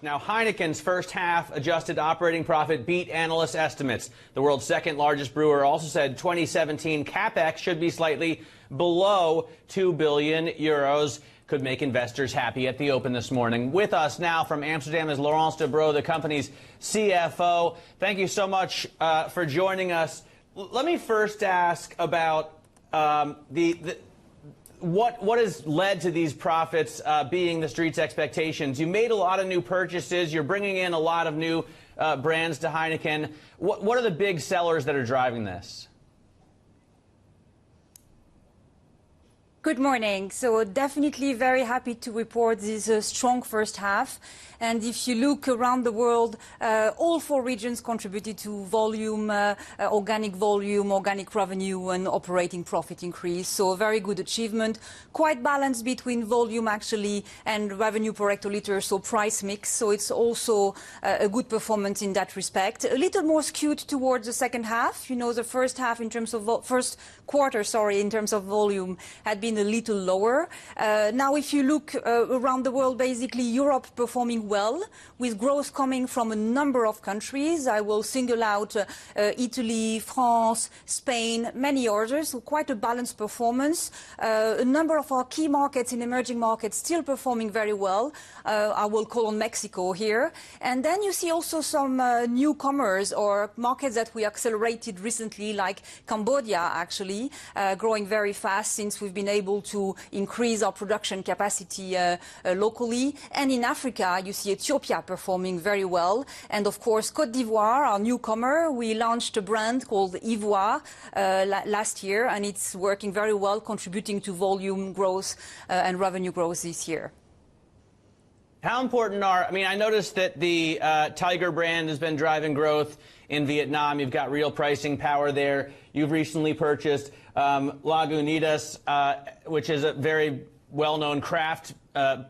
Now, Heineken's first half adjusted operating profit beat analyst estimates. The world's second largest brewer also said 2017 capex should be slightly below 2 billion euros. Could make investors happy at the open this morning. With us now from Amsterdam is Laurence Debroux, the company's CFO. Thank you so much for joining us. Let me first ask about what has led to these profits being the street's expectations. You made a lot of new purchases. You're bringing in a lot of new brands to Heineken. What are the big sellers that are driving this? Good morning. So definitely very happy to report this strong first half. And if you look around the world, all four regions contributed to volume, organic revenue and operating profit increase. So a very good achievement, quite balanced between volume actually and revenue per hectoliter, so price mix. So it's also a good performance in that respect. A little more skewed towards the second half. You know, the first half in terms of first quarter, in terms of volume had been a little lower. Now, if you look around the world, basically Europe performing well, with growth coming from a number of countries. I will single out Italy, France, Spain, many others, so quite a balanced performance. A number of our key markets in emerging markets still performing very well. I will call on Mexico here. And then you see also some newcomers or markets that we accelerated recently, like Cambodia, actually, growing very fast since we've been able to increase our production capacity locally. And in Africa, you see Ethiopia performing very well. And of course, Côte d'Ivoire, our newcomer, we launched a brand called Ivoire last year, and it's working very well, contributing to volume growth and revenue growth this year. How important I noticed that the Tiger brand has been driving growth in Vietnam. You've got real pricing power there. You've recently purchased Lagunitas, which is a very well-known craft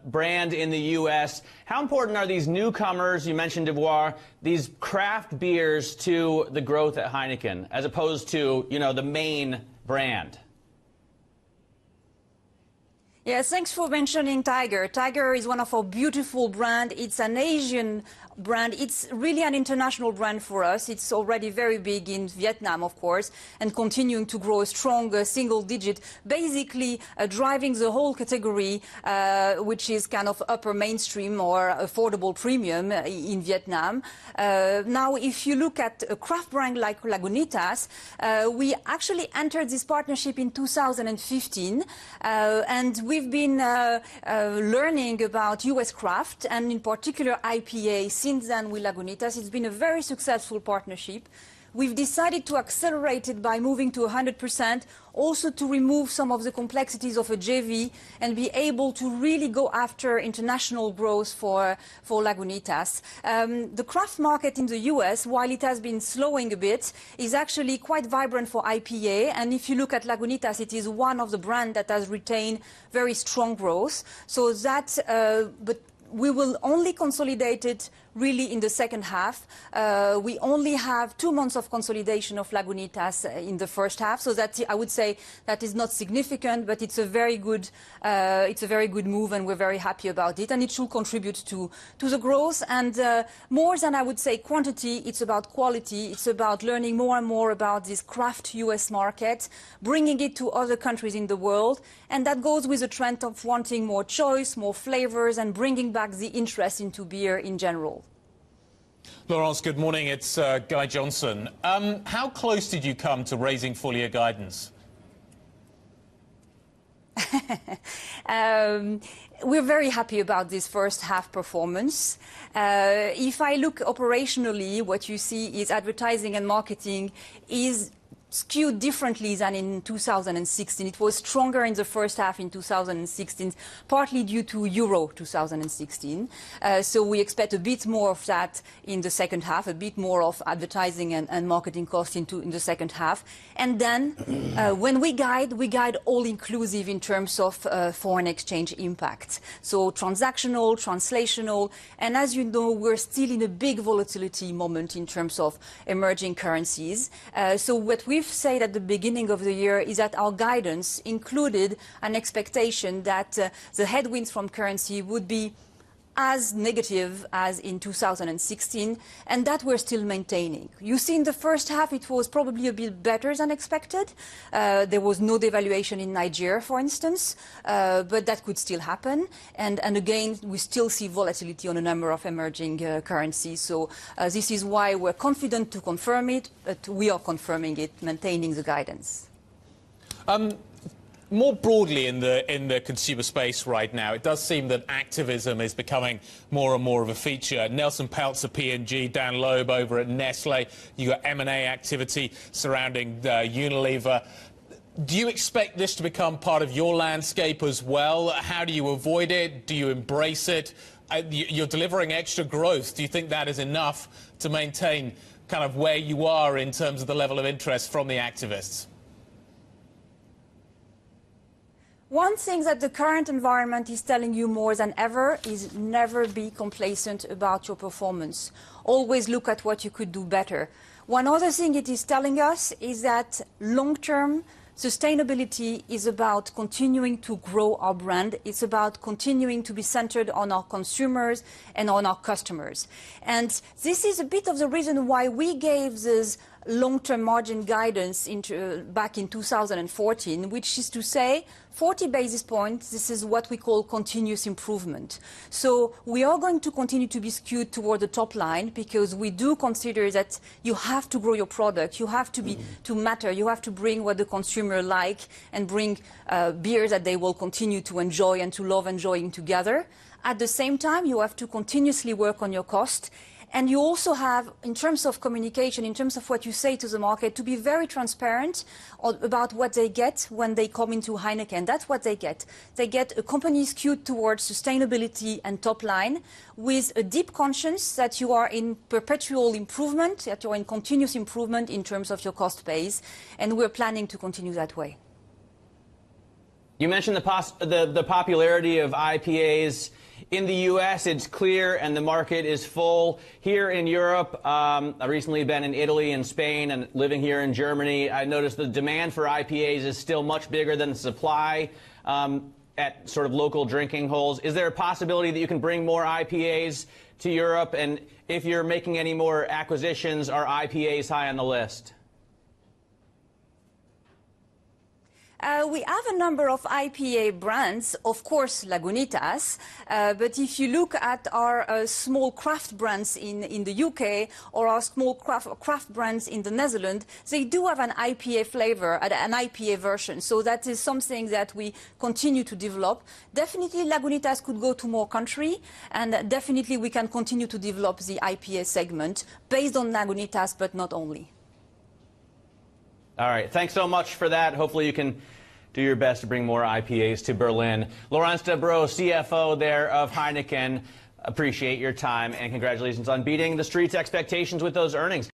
brand in the U.S. How important are these newcomers, you mentioned Ivoire, these craft beers to the growth at Heineken, as opposed to, the main brand? Yes, thanks for mentioning Tiger. Tiger is one of our beautiful brands. It's an Asian brand. It's really an international brand for us. It's already very big in Vietnam, of course, and continuing to grow a strong single digit, basically driving the whole category, which is kind of upper mainstream or affordable premium in Vietnam. Now, if you look at a craft brand like Lagunitas, we actually entered this partnership in 2015, and we've been learning about U.S. craft, and in particular IPA. Since then with Lagunitas, it's been a very successful partnership. We've decided to accelerate it by moving to 100%, also to remove some of the complexities of a JV and be able to really go after international growth for Lagunitas. The craft market in the US, while it has been slowing a bit, is actually quite vibrant for IPA. And if you look at Lagunitas, it is one of the brands that has retained very strong growth. So that, but we will only consolidate it really in the second half. We only have 2 months of consolidation of Lagunitas in the first half, so that I would say that is not significant, but it's a very good move, and we're very happy about it, and it should contribute to the growth. And more than I would say quantity, it's about quality. It's about learning more and more about this craft US market, bringing it to other countries in the world, and that goes with the trend of wanting more choice, more flavors, and bringing back the interest into beer in general. Laurence, good morning. It's Guy Johnson. How close did you come to raising full-year guidance? We're very happy about this first half performance. If I look operationally, what you see is advertising and marketing is skewed differently than in 2016. It was stronger in the first half in 2016, partly due to Euro 2016. So we expect a bit more of that in the second half, a bit more of advertising and marketing costs in the second half. And then when we guide all inclusive in terms of foreign exchange impact. So transactional, translational, and as you know, we're still in a big volatility moment in terms of emerging currencies. So what we've said at the beginning of the year is that our guidance included an expectation that the headwinds from currency would be as negative as in 2016, and that we're still maintaining. You see, in the first half, it was probably a bit better than expected. There was no devaluation in Nigeria, for instance, but that could still happen. And again, we still see volatility on a number of emerging currencies. So this is why we're confident to confirm it, but we are confirming it, maintaining the guidance. More broadly in the consumer space right now, it does seem that activism is becoming more and more of a feature. Nelson Peltz at P&G, Dan Loeb over at Nestle. You got M&A activity surrounding Unilever. Do you expect this to become part of your landscape as well? How do you avoid it? Do you embrace it? You're delivering extra growth. Do you think that is enough to maintain kind of where you are in terms of the level of interest from the activists? One thing that the current environment is telling you more than ever is never be complacent about your performance. Always look at what you could do better. One other thing it is telling us is that long-term sustainability is about continuing to grow our brand. It's about continuing to be centered on our consumers and on our customers. And this is a bit of the reason why we gave this long-term margin guidance back in 2014, which is to say 40 basis points, this is what we call continuous improvement. So we are going to continue to be skewed toward the top line because we do consider that you have to grow your product, you have to matter, you have to bring what the consumer like and bring beers that they will continue to enjoy and to love enjoying together. At the same time, you have to continuously work on your cost. And you also have, in terms of communication, in terms of what you say to the market, to be very transparent about what they get when they come into Heineken. That's what they get. They get a company skewed towards sustainability and top line with a deep conscience that you are in perpetual improvement, that you're in continuous improvement in terms of your cost base. And we're planning to continue that way. You mentioned the popularity of IPAs. In the U.S., it's clear and the market is full. Here in Europe, I've recently been in Italy and Spain and living here in Germany. I noticed the demand for IPAs is still much bigger than the supply at sort of local drinking holes. Is there a possibility that you can bring more IPAs to Europe? And if you're making any more acquisitions, are IPAs high on the list? We have a number of IPA brands, of course, Lagunitas, but if you look at our small craft brands in the UK or our small craft brands in the Netherlands, they do have an IPA flavor, an IPA version. So that is something that we continue to develop. Definitely Lagunitas could go to more country, and definitely we can continue to develop the IPA segment based on Lagunitas, but not only. All right. Thanks so much for that. Hopefully you can do your best to bring more IPAs to Berlin. Laurence Debroux, CFO there of Heineken, appreciate your time and congratulations on beating the street's expectations with those earnings.